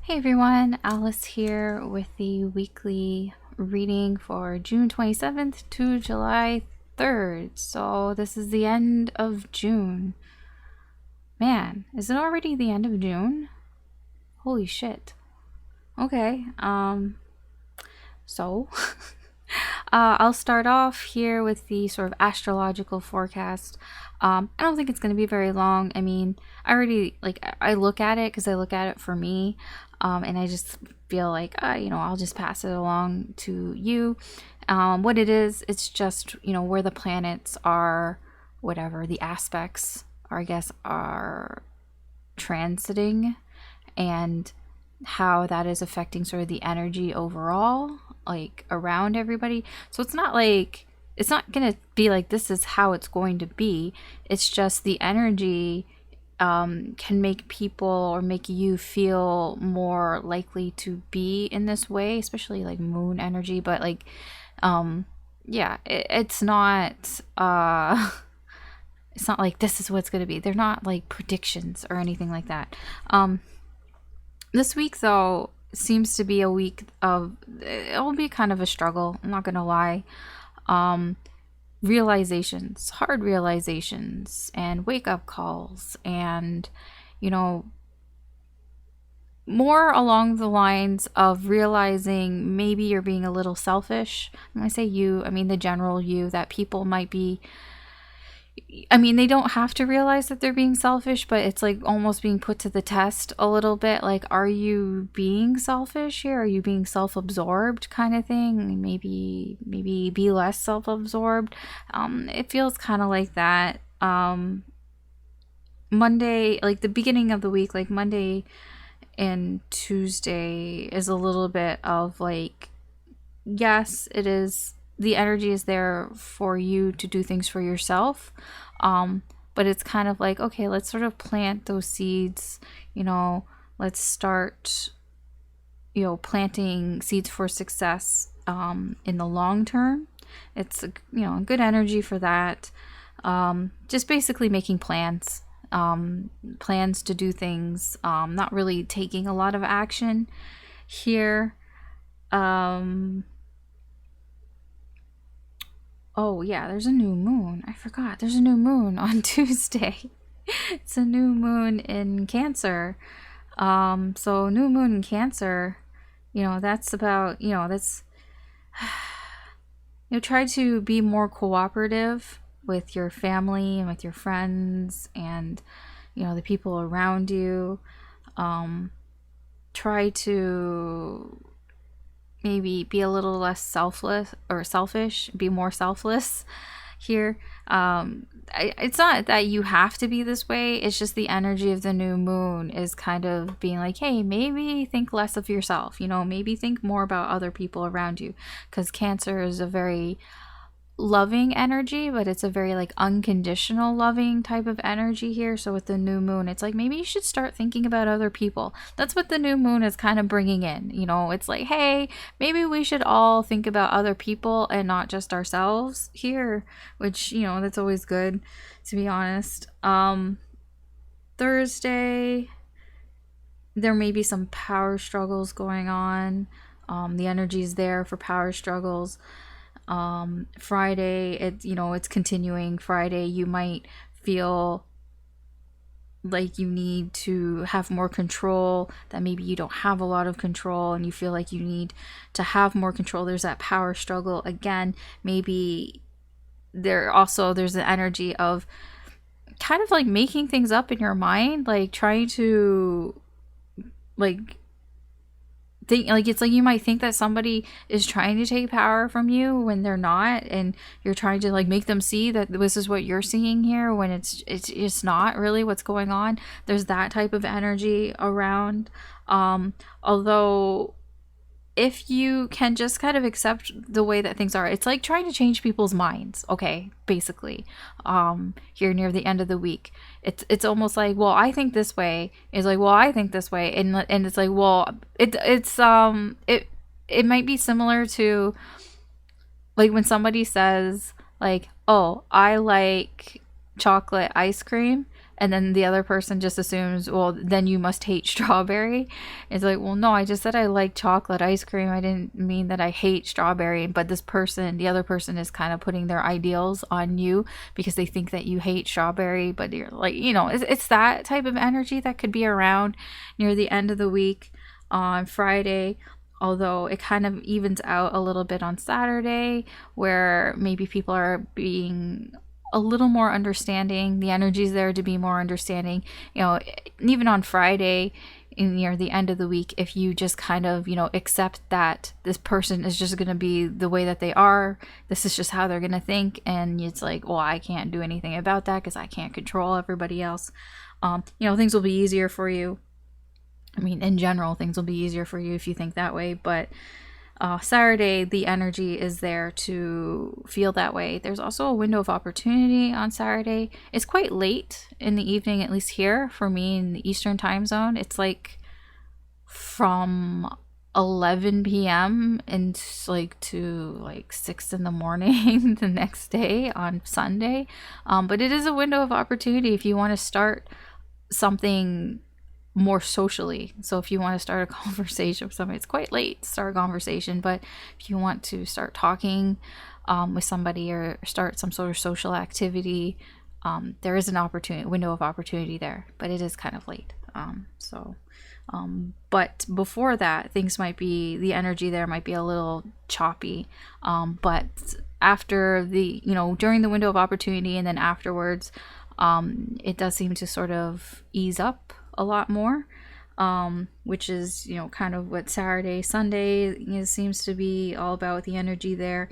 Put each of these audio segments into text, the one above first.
Hey everyone, Alice here with the weekly reading for June 27th to July 3rd. So this is the end of June. Man, is it already the end of June? Holy shit. Okay, so I'll start off here with the sort of astrological forecast. I don't think it's going to be very long. I mean, I look at it because I look at it for me, and I just feel like, I'll just pass it along to you. What it is, it's just, where the planets are, whatever the aspects are, I guess, are transiting and how that is affecting sort of the energy overall, like around everybody. So it's not gonna be like this is how it's going to be. It's just the energy can make people or make you feel more likely to be in this way, especially like moon energy. But it's not it's not like this is what it's gonna be. They're not like predictions or anything like that. This week, though, seems to be a week of, it'll be kind of a struggle, I'm not gonna lie. Realizations, hard realizations, and wake up calls, and, more along the lines of realizing maybe you're being a little selfish. When I say you, I mean the general you, that people might be, they don't have to realize that they're being selfish, but it's like almost being put to the test a little bit. Like, are you being selfish here? Are you being self-absorbed kind of thing? Maybe be less self-absorbed. It feels kind of like that. Monday, like the beginning of the week, like Monday and Tuesday is a little bit of like, yes, it is, the energy is there for you to do things for yourself, but it's kind of like, okay, let's sort of plant those seeds, let's start planting seeds for success in the long term. It's a good energy for that. Just basically making plans, plans to do things, not really taking a lot of action here. Oh, yeah, there's a new moon. I forgot. There's a new moon on Tuesday. It's a new moon in Cancer. So new moon in Cancer, that's about, try to be more cooperative with your family and with your friends and, the people around you. Try to maybe be a little less selfish, be more selfless here. It's not that you have to be this way, it's just the energy of the new moon is kind of being like, hey, maybe think less of yourself, maybe think more about other people around you, because Cancer is a very loving energy, but it's a very like unconditional loving type of energy here. So with the new moon, it's like maybe you should start thinking about other people. That's what the new moon is kind of bringing in. It's like, hey, maybe we should all think about other people and not just ourselves here, which that's always good, to be honest. Thursday, there may be some power struggles going on. The energy is there for power struggles. Friday, it's continuing. Friday, you might feel like you need to have more control, that maybe you don't have a lot of control and you feel like you need to have more control. There's that power struggle again. Maybe there's an energy of kind of like making things up in your mind, like trying to like think, like it's like you might think that somebody is trying to take power from you when they're not, and you're trying to like make them see that this is what you're seeing here when it's just not really what's going on. There's that type of energy around. Although if you can just kind of accept the way that things are, it's like trying to change people's minds, okay, basically. Here near the end of the week, it's almost like, well, I think this way, is like, well, I think this way, and it's like, well, it might be similar to like when somebody says like, oh, I like chocolate ice cream, And then the other person just assumes, well, then you must hate strawberry. It's like, well, no, I just said I like chocolate ice cream. I didn't mean that I hate strawberry. But this person, the other person, is kind of putting their ideals on you because they think that you hate strawberry. But you're like, it's that type of energy that could be around near the end of the week on Friday. Although it kind of evens out a little bit on Saturday, where maybe people are being a little more understanding. The energy's there to be more understanding. Even on Friday, near the end of the week, if you just kind of, accept that this person is just going to be the way that they are, this is just how they're going to think, and it's like, well, I can't do anything about that because I can't control everybody else. Things will be easier for you. I mean, in general, things will be easier for you if you think that way, but Saturday, the energy is there to feel that way. There's also a window of opportunity on Saturday. It's quite late in the evening, at least here for me in the Eastern time zone. It's like from 11 p.m. and to 6 in the morning the next day on Sunday. But it is a window of opportunity if you want to start something more socially. So if you want to start a conversation with somebody, it's quite late to start a conversation, but if you want to start talking with somebody or start some sort of social activity, there is an window of opportunity there, but it is kind of late. But before that, the energy there might be a little choppy. But after during the window of opportunity and then afterwards, it does seem to sort of ease up a lot more, which is kind of what Saturday, Sunday seems to be all about. The energy there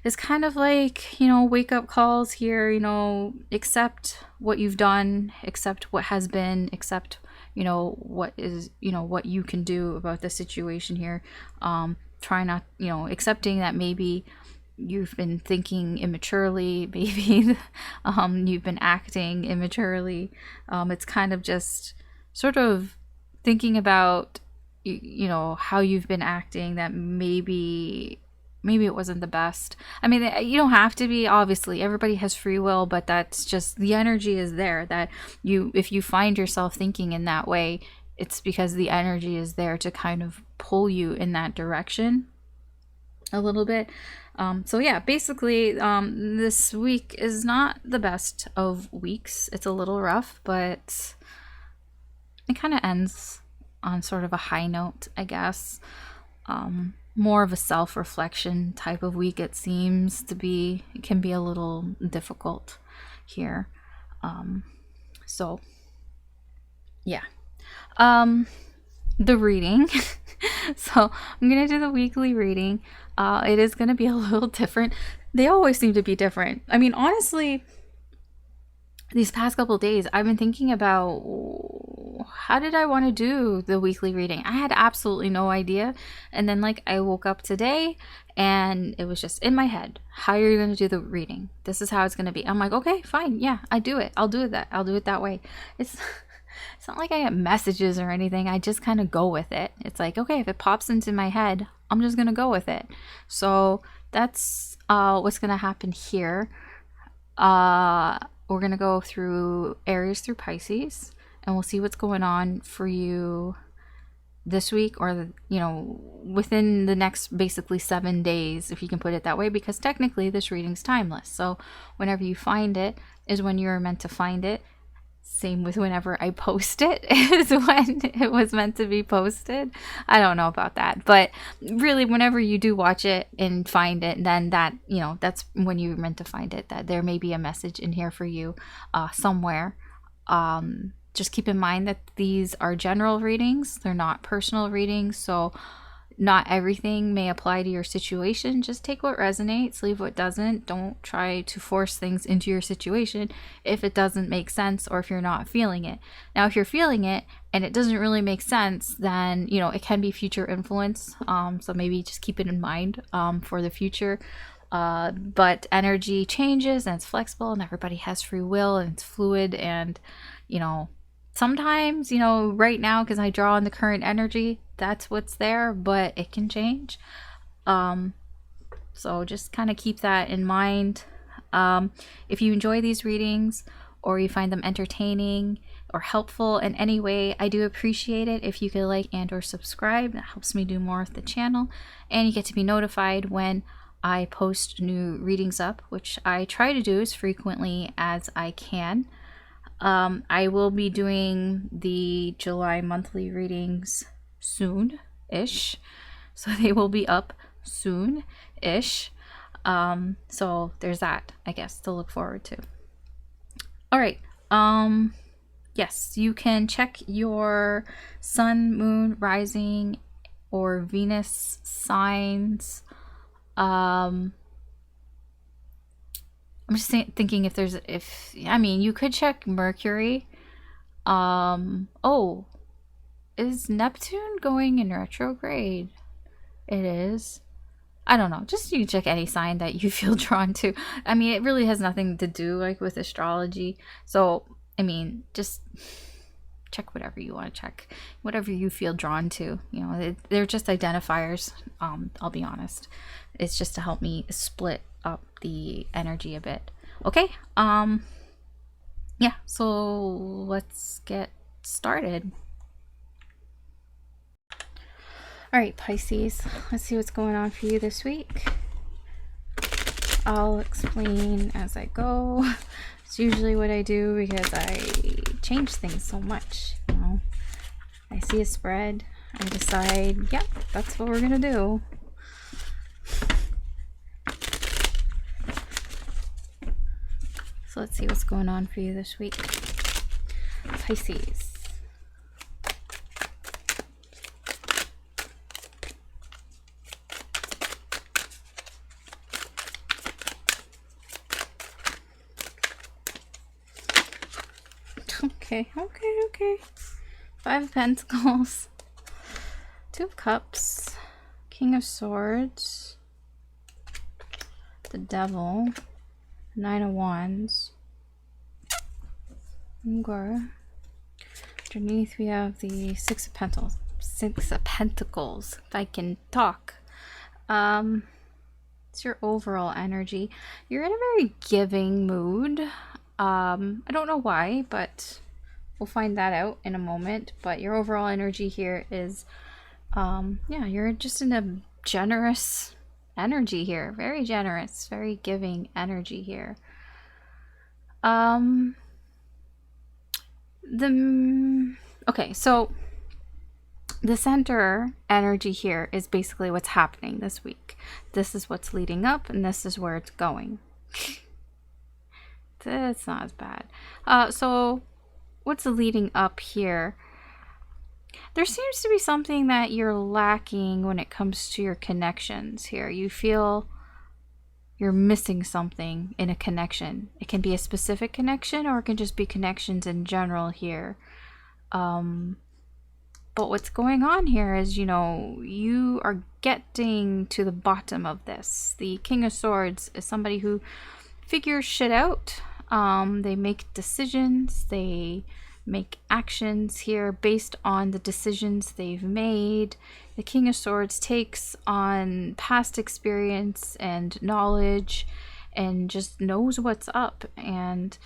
is kind of like wake up calls here. Accept what you've done, accept what has been, accept what is what you can do about the situation here. Try not accepting that maybe you've been thinking immaturely, maybe you've been acting immaturely. It's kind of just sort of thinking about how you've been acting, that maybe it wasn't the best. I mean, you don't have to be, obviously everybody has free will, but that's just the energy is there, that if you find yourself thinking in that way, it's because the energy is there to kind of pull you in that direction a little bit. So yeah, basically, this week is not the best of weeks. It's a little rough, but it kind of ends on sort of a high note, I guess. More of a self-reflection type of week, it seems to be. It can be a little difficult here. So yeah. The reading. So I'm gonna do the weekly reading. It is gonna be a little different. They always seem to be different. I mean, honestly, these past couple of days, I've been thinking about how did I want to do the weekly reading. I had absolutely no idea. And then I woke up today and it was just in my head. How are you going to do the reading? This is how it's going to be. I'm like, okay, fine. Yeah, I do it. I'll do it I'll do it that way. It's not like I get messages or anything. I just kind of go with it. It's like, okay, if it pops into my head, I'm just going to go with it. So that's what's going to happen here. We're going to go through Aries through Pisces, and we'll see what's going on for you this week, or within the next basically 7 days, if you can put it that way, because technically this reading's timeless. So whenever you find it is when you're meant to find it. Same with whenever I post it is when it was meant to be posted. I don't know about that, but really whenever you do watch it and find it, then that's when you're meant to find it, that there may be a message in here for you somewhere. Just keep in mind that these are general readings. They're not personal readings, so not everything may apply to your situation. Just take what resonates, leave what doesn't. Don't try to force things into your situation if it doesn't make sense or if you're not feeling it. Now, if you're feeling it and it doesn't really make sense, then, it can be future influence. So maybe just keep it in mind for the future. But energy changes and it's flexible and everybody has free will and it's fluid and, sometimes, right now, because I draw on the current energy, that's what's there, but it can change. So just kind of keep that in mind. If you enjoy these readings, or you find them entertaining or helpful in any way, I do appreciate it if you could like and or subscribe. That helps me do more of the channel, and you get to be notified when I post new readings up, which I try to do as frequently as I can. I will be doing the July monthly readings soon-ish, so they will be up soon-ish. So there's that, I guess, to look forward to. All right. Yes, you can check your sun, moon, rising, or Venus signs. I'm just thinking I mean, you could check Mercury. Oh, is Neptune going in retrograde? It is. I don't know. Just you check any sign that you feel drawn to. I mean, it really has nothing to do like with astrology. So, I mean, just check whatever you want to check, whatever you feel drawn to. You know, they're just identifiers. I'll be honest. It's just to help me split up the energy a bit. Okay. Yeah. So let's get started. All right, Pisces, let's see what's going on for you this week. I'll explain as I go. It's usually what I do because I change things so much, you know. I see a spread, I decide, yep, that's what we're gonna do. So let's see what's going on for you this week. Pisces. Okay. 5 of Pentacles, 2 of Cups, King of Swords, the Devil, 9 of Wands. Okay. Underneath we have the 6 of Pentacles. 6 of Pentacles, if I can talk. It's your overall energy. You're in a very giving mood. I don't know why, but we'll find that out in a moment. But your overall energy here is, yeah, you're just in a generous energy here. Very generous, very giving energy here. Okay, so the center energy here is basically what's happening this week. This is what's leading up, and this is where it's going. It's not as bad. So what's leading up here? There seems to be something that you're lacking when it comes to your connections here. You feel you're missing something in a connection. It can be a specific connection, or it can just be connections in general here. But what's going on here is, you know, you are getting to the bottom of this. The King of Swords is somebody who figures shit out. They make decisions, they make actions here based on the decisions they've made. The King of Swords takes on past experience and knowledge and just knows what's up. And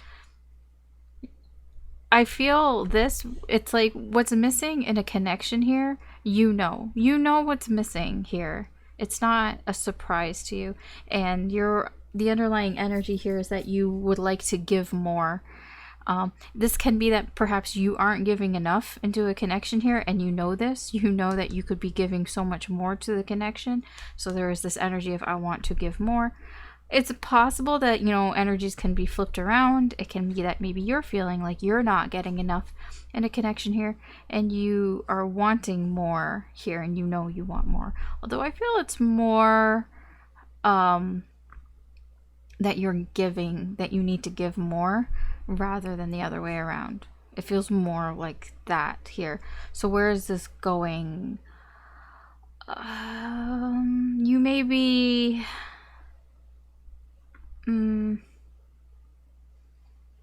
I feel this, it's like what's missing in a connection here, you know what's missing here. It's not a surprise to you. And the underlying energy here is that you would like to give more. This can be that perhaps you aren't giving enough into a connection here, and you know this. You know that you could be giving so much more to the connection. So there is this energy of I want to give more. It's possible that, you know, energies can be flipped around. It can be that maybe you're feeling like you're not getting enough in a connection here, and you are wanting more here, and you know you want more. Although I feel it's more that you're giving, that you need to give more rather than the other way around. It feels more like that here. So where is this going? You may be...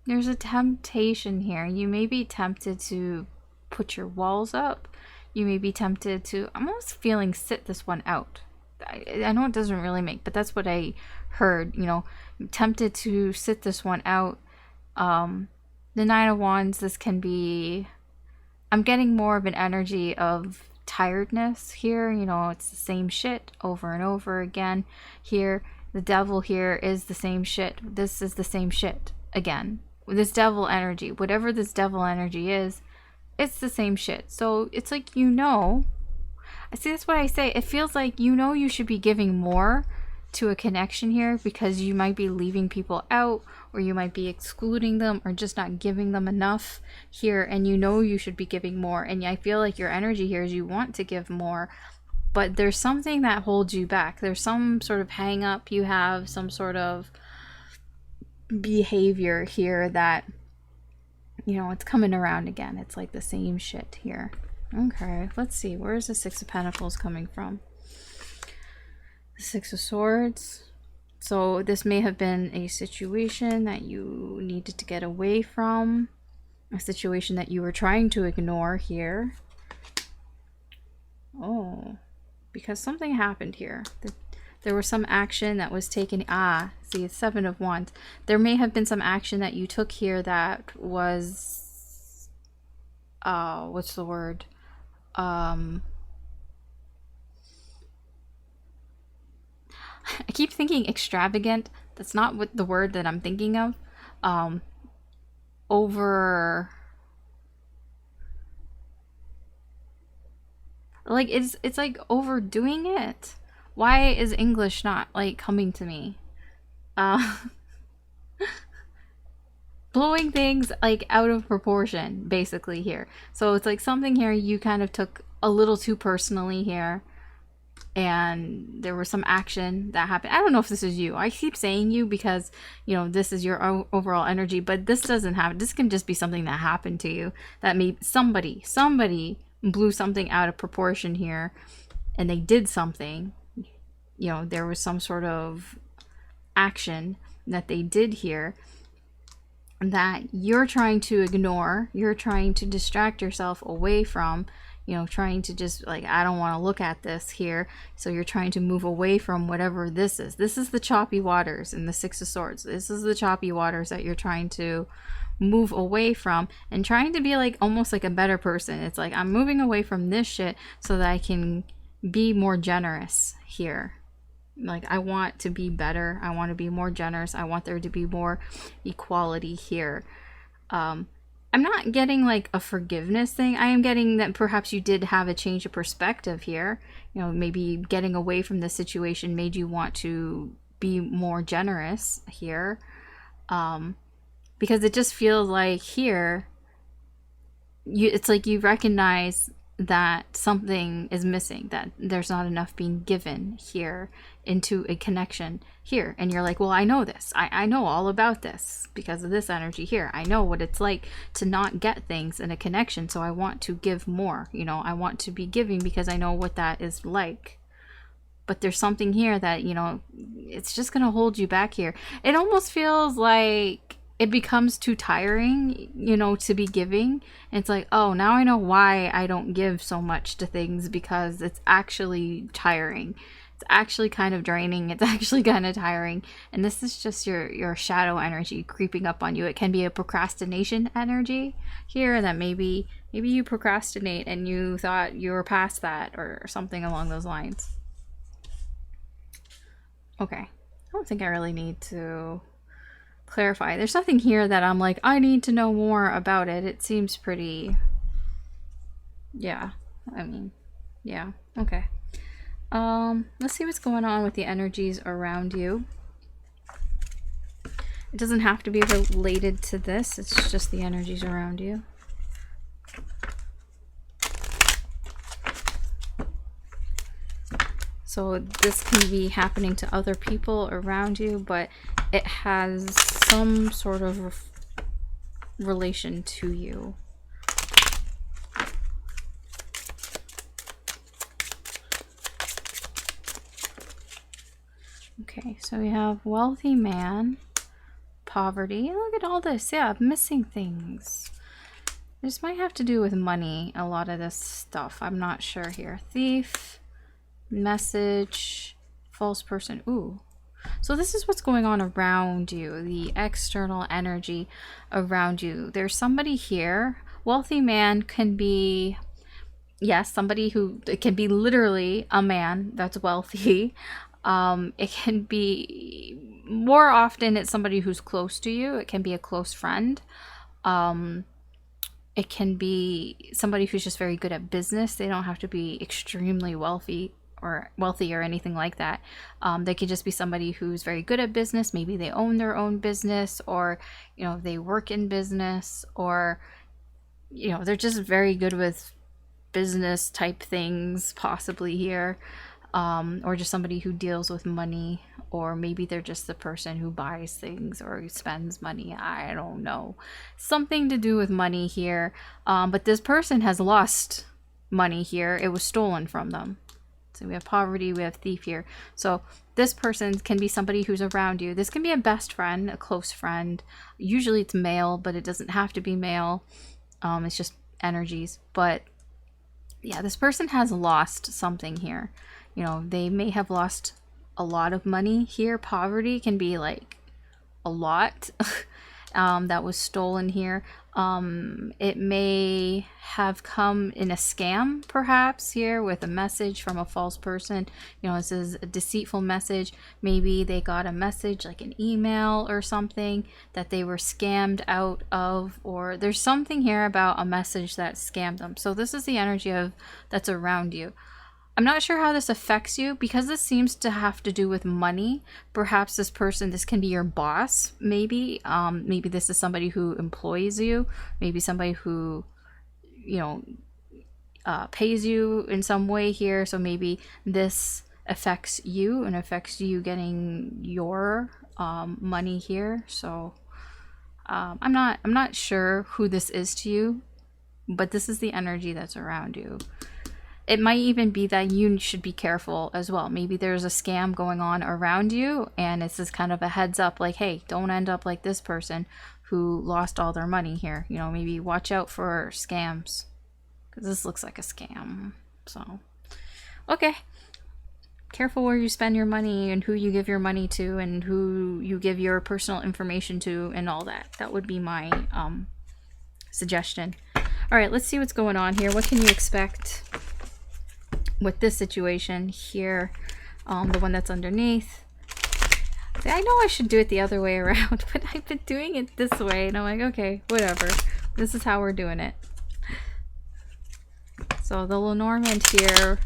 there's a temptation here. You may be tempted to put your walls up. You may be tempted to, I'm almost feeling sit this one out. I know it doesn't really make, but that's what I heard, you know, tempted to sit this one out. The Nine of Wands, this can be... I'm getting more of an energy of tiredness here. You know, it's the same shit over and over again. Here, the devil here is the same shit. This is the same shit again. This devil energy, whatever this devil energy is, it's the same shit. So it's like, you know, I see, that's what I say. It feels like, you know, you should be giving more to a connection here because you might be leaving people out, or you might be excluding them, or just not giving them enough here, and you know you should be giving more. And I feel like your energy here is you want to give more, but there's something that holds you back. There's some sort of hang up you have, some sort of behavior here that, you know, it's coming around again. It's like the same shit here. Okay, let's see. Where is the Six of Pentacles coming from? The Six of Swords. So this may have been a situation that you needed to get away from. A situation that you were trying to ignore here. Oh, because something happened here. There was some action that was taken. Ah, see, it's Seven of Wands. There may have been some action that you took here that was... what's the word? I keep thinking extravagant. That's not what the word that I'm thinking of. Over... Like, it's like overdoing it. Why is English not, like, coming to me? Blowing things, like, out of proportion, basically, here. So it's like something here you kind of took a little too personally here. And there was some action that happened. I don't know if this is you. I keep saying you because, you know, this is your overall energy. But this doesn't happen. This can just be something that happened to you. That maybe somebody blew something out of proportion here. And they did something. You know, there was some sort of action that they did here that you're trying to ignore. You're trying to distract yourself away from, you know, trying to just, like, I don't want to look at this here. So you're trying to move away from whatever this is. This is the choppy waters in the Six of Swords. This is the choppy waters that you're trying to move away from and trying to be like almost like a better person. It's like, I'm moving away from this shit so that I can be more generous here. Like, I want to be better. I want to be more generous. I want there to be more equality here. I'm not getting like a forgiveness thing. I am getting that perhaps you did have a change of perspective here. You know, maybe getting away from the situation made you want to be more generous here. Because it just feels like here, it's like you recognize that something is missing, that there's not enough being given here into a connection here. And you're like, well, I know this. I know all about this because of this energy here. I know what it's like to not get things in a connection. So I want to give more. You know, I want to be giving because I know what that is like. But there's something here that, you know, it's just going to hold you back here. It almost feels like it becomes too tiring, you know, to be giving. And it's like, oh, now I know why I don't give so much to things, because it's actually tiring. It's actually kind of draining. It's actually kind of tiring. And this is just your shadow energy creeping up on you. It can be a procrastination energy here, that maybe you procrastinate and you thought you were past that or something along those lines. Okay. I don't think I really need to clarify. There's nothing here that I'm like, I need to know more about it. It seems pretty... Yeah. I mean, yeah. Okay. Let's see what's going on with the energies around you. It doesn't have to be related to this. It's just the energies around you. So this can be happening to other people around you, but it has some sort of relation to you. Okay, so we have wealthy man, poverty. Look at all this. Yeah, missing things. This might have to do with money, a lot of this stuff. I'm not sure here. Thief, message, false person. Ooh. So this is what's going on around you, the external energy around you. There's somebody here. Wealthy man can be, yes, somebody who, it can be literally a man that's wealthy. It can be, more often it's somebody who's close to you. It can be a close friend. It can be somebody who's just very good at business. They don't have to be extremely wealthy or anything like that. They could just be somebody who's very good at business. Maybe they own their own business, or they work in business, or they're just very good with business type things, possibly here. Or just somebody who deals with money, or maybe they're just the person who buys things or spends money. I don't know. Something to do with money here. But this person has lost money here. It was stolen from them. So we have poverty, we have thief here. So this person can be somebody who's around you. This can be a best friend, a close friend. Usually it's male, but it doesn't have to be male. It's just energies. But yeah, this person has lost something here. They may have lost a lot of money here. Poverty can be like a lot that was stolen here. It may have come in a scam, perhaps, here with a message from a false person. This is a deceitful message. Maybe they got a message like an email or something that they were scammed out of, or there's something here about a message that scammed them. So this is the energy that's around you. I'm not sure how this affects you, because this seems to have to do with money. Perhaps this can be your boss, maybe. Maybe this is somebody who employs you. Maybe somebody who, pays you in some way here. So maybe this affects you and affects you getting your money here. So I'm not sure who this is to you, but this is the energy that's around you. It might even be that you should be careful as well. Maybe there's a scam going on around you, and it's just kind of a heads up, like, hey, don't end up like this person who lost all their money here. Maybe watch out for scams, because this looks like a scam. So, okay. Careful where you spend your money and who you give your money to and who you give your personal information to and all that. That would be my suggestion. All right, let's see what's going on here. What can you expect with this situation here, the one that's underneath? See, I know I should do it the other way around, but I've been doing it this way, and I'm like, okay, whatever. This is how we're doing it. So the Lenormand here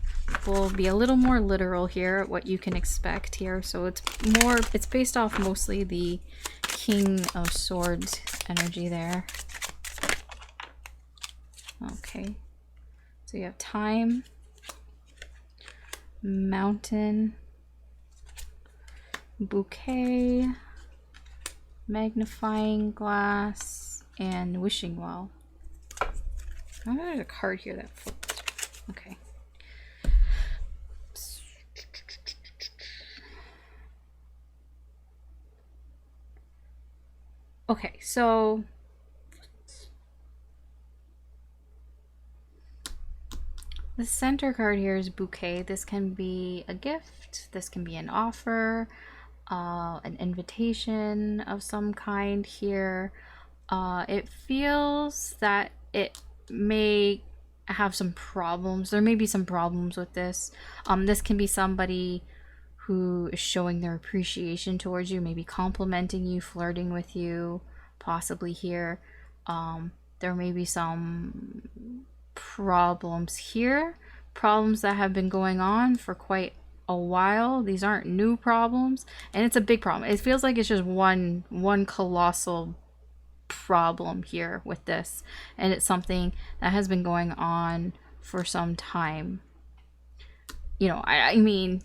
will be a little more literal here, what you can expect here. So it's based off mostly the King of Swords energy there. Okay. So you have time, mountain, bouquet, magnifying glass, and wishing well. Oh, there's a card here that flipped. Okay. Okay, so the center card here is bouquet. This can be a gift. This can be an offer, an invitation of some kind here. It feels that it may have some problems. There may be some problems with this. This can be somebody who is showing their appreciation towards you, maybe complimenting you, flirting with you, possibly here. There may be some problems here, problems that have been going on for quite a while. These aren't new problems, and it's a big problem. It feels like it's just one colossal problem here with this, and it's something that has been going on for some time. I mean,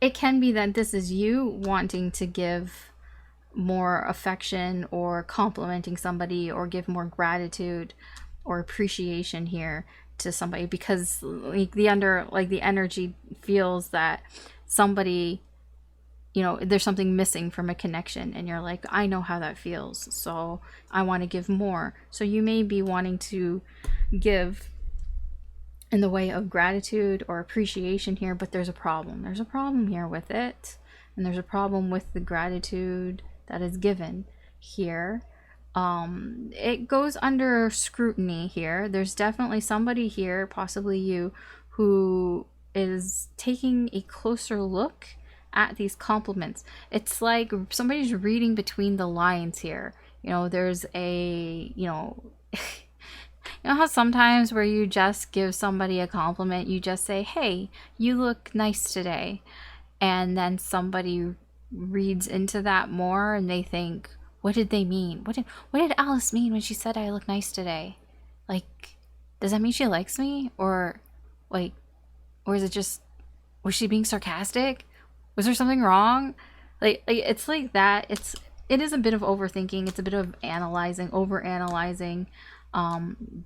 it can be that this is you wanting to give more affection or complimenting somebody or give more gratitude or appreciation here to somebody, because the energy feels that somebody, there's something missing from a connection, and you're like, I know how that feels, so I want to give more. So you may be wanting to give in the way of gratitude or appreciation here, but there's a problem. There's a problem here with it. and there's a problem with the gratitude that is given here. It goes under scrutiny here. There's definitely somebody here, possibly you, who is taking a closer look at these compliments. It's like somebody's reading between the lines here. There's a, how sometimes where you just give somebody a compliment, you just say, hey, you look nice today. And then somebody reads into that more and they think, what did they mean? What did Alice mean when she said I look nice today? Like, does that mean she likes me? Or is it just, was she being sarcastic? Was there something wrong? Like it's like that. It is a bit of overthinking. It's a bit of overanalyzing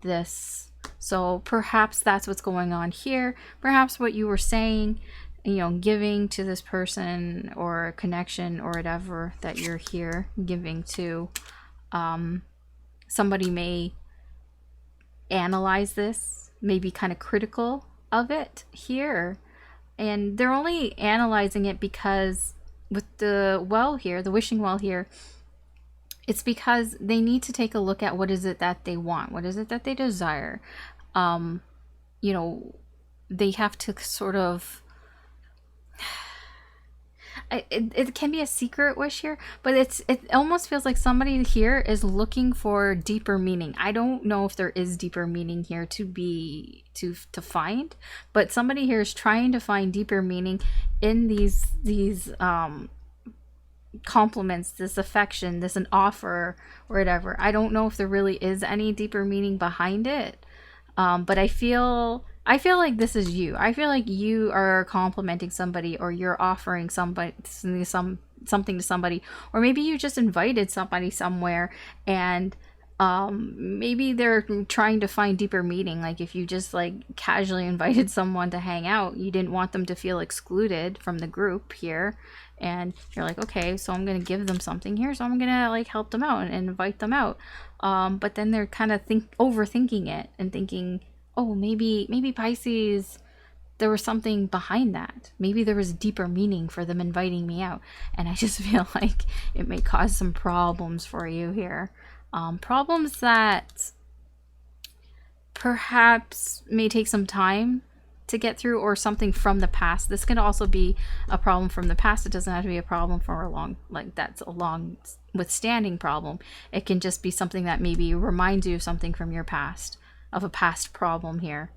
this. So perhaps that's what's going on here. Perhaps what you were saying, giving to this person or a connection or whatever that you're here giving to, somebody may analyze this, may be kind of critical of it here. And they're only analyzing it because with the well here, the wishing well here, it's because they need to take a look at what is it that they want, what is it that they desire. They have to sort of, it can be a secret wish here, but it almost feels like somebody here is looking for deeper meaning. I don't know if there is deeper meaning here to find, but somebody here is trying to find deeper meaning in these compliments, this affection, this an offer or whatever. I don't know if there really is any deeper meaning behind it, but I feel like this is you. I feel like you are complimenting somebody, or you're offering somebody something to somebody, or maybe you just invited somebody somewhere and maybe they're trying to find deeper meaning. Like if you just like casually invited someone to hang out, you didn't want them to feel excluded from the group here, and you're like, okay, so I'm gonna give them something here, so I'm gonna like help them out and invite them out, but then they're kind of overthinking it and thinking, oh, maybe Pisces, there was something behind that. Maybe there was deeper meaning for them inviting me out. And I just feel like it may cause some problems for you here. Problems that perhaps may take some time to get through, or something from the past. This can also be a problem from the past. It doesn't have to be a problem for a long withstanding problem. It can just be something that maybe reminds you of something from your past, of a past problem here.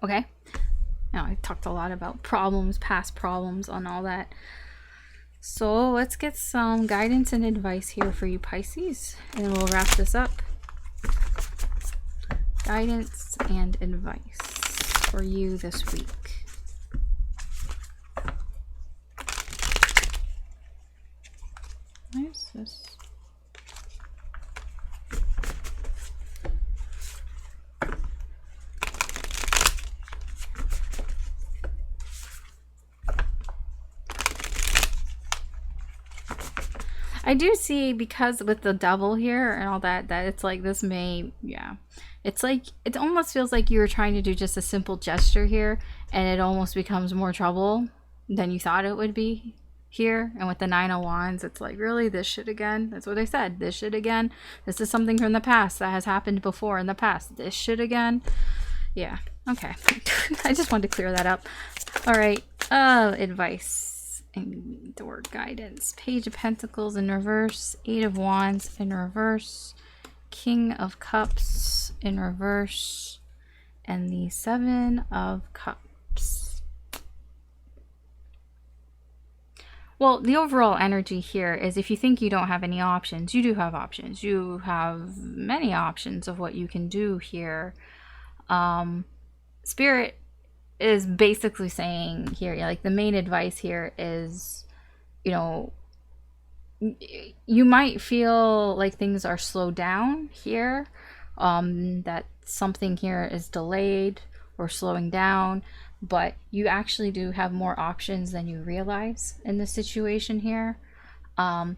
Okay, now I talked a lot about problems, past problems, and all that. So let's get some guidance and advice here for you, Pisces, and we'll wrap this up. Guidance and advice for you this week. What is this? I do see, because with the devil here and all that it's like this may, yeah. It's like, it almost feels like you were trying to do just a simple gesture here, and it almost becomes more trouble than you thought it would be here. And with the Nine of Wands, it's like, really, this shit again? That's what I said. This shit again? This is something from the past that has happened before in the past. This shit again? Yeah. Okay. I just wanted to clear that up. All right. Advice and the word guidance. Page of Pentacles in reverse. Eight of Wands in reverse. King of Cups in reverse. And the Seven of Cups. Well, the overall energy here is, if you think you don't have any options, you do have options. You have many options of what you can do here. Spirit is basically saying here, like, the main advice here is, you know, you might feel like things are slowed down here, that something here is delayed or slowing down, but you actually do have more options than you realize in this situation here. You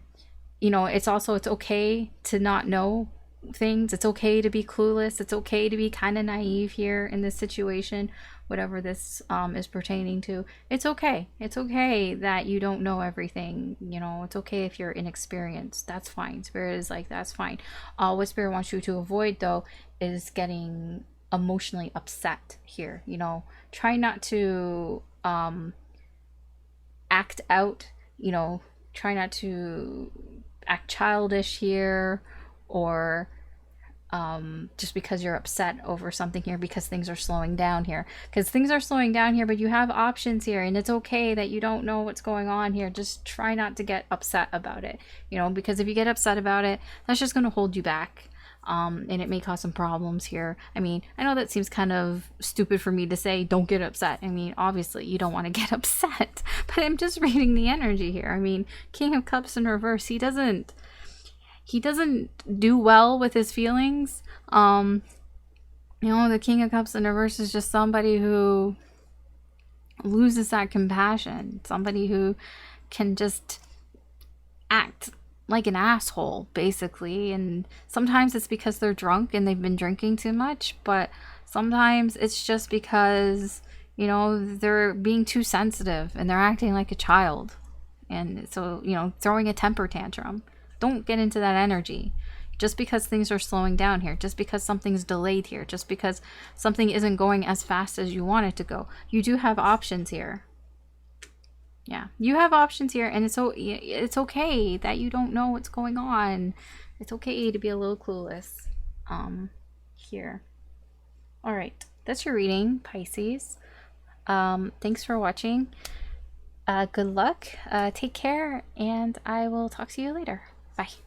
know, it's okay to not know things. It's okay to be clueless. It's okay to be kind of naive here in this situation, whatever this is pertaining to. It's okay. It's okay that you don't know everything. You know, it's okay if you're inexperienced. That's fine. Spirit is like, that's fine. What Spirit wants you to avoid, though, is getting emotionally upset here. You know, try not to act out, you know, try not to act childish here, or just because you're upset over something here, because things are slowing down here. Because things are slowing down here, but you have options here, and it's okay that you don't know what's going on here. Just try not to get upset about it, you know, because if you get upset about it, that's just going to hold you back. And it may cause some problems here. I mean, I know that seems kind of stupid for me to say, don't get upset. I mean, obviously you don't want to get upset, but I'm just reading the energy here. I mean, King of Cups in reverse, he doesn't do well with his feelings. You know, the King of Cups in reverse is just somebody who loses that compassion, somebody who can just act like an asshole, basically. And sometimes it's because they're drunk and they've been drinking too much, but sometimes it's just because, you know, they're being too sensitive and they're acting like a child. And so, you know, throwing a temper tantrum. Don't get into that energy. Just because things are slowing down here, just because something's delayed here, just because something isn't going as fast as you want it to go, you do have options here. Yeah, you have options here, and it's okay that you don't know what's going on. It's okay to be a little clueless here. All right, that's your reading, Pisces. Thanks for watching. Good luck. Take care, and I will talk to you later. Bye.